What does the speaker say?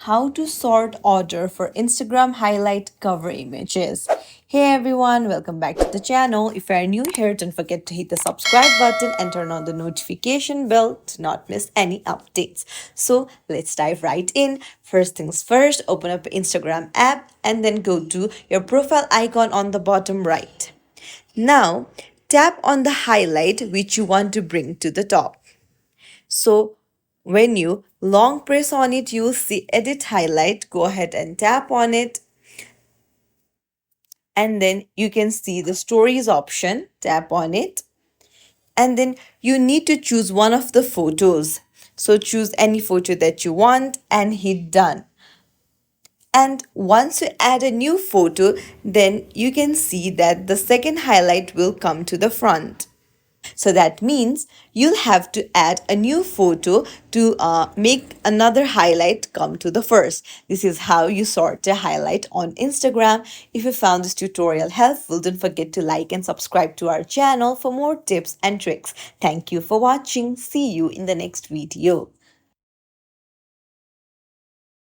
how to sort order for Instagram highlight cover images. Hey everyone, welcome back to the channel. If you are new here, don't forget to hit the subscribe button and turn on the notification bell to not miss any updates. So let's dive right in. First things first, open up Instagram app and then go to your profile icon on the bottom right. Now tap on the highlight which you want to bring to the top. So when you long press on it, you'll see edit highlight. Go ahead and tap on it. And then you can see the stories option. Tap on it. And then you need to choose one of the photos. So choose any photo that you want and hit done. And once you add a new photo, then you can see that the second highlight will come to the front. So that means you'll have to add a new photo to make another highlight come to the first. This is how you sort a highlight on Instagram. If you found this tutorial helpful, don't forget to like and subscribe to our channel for more tips and tricks. Thank you for watching. See you in the next video.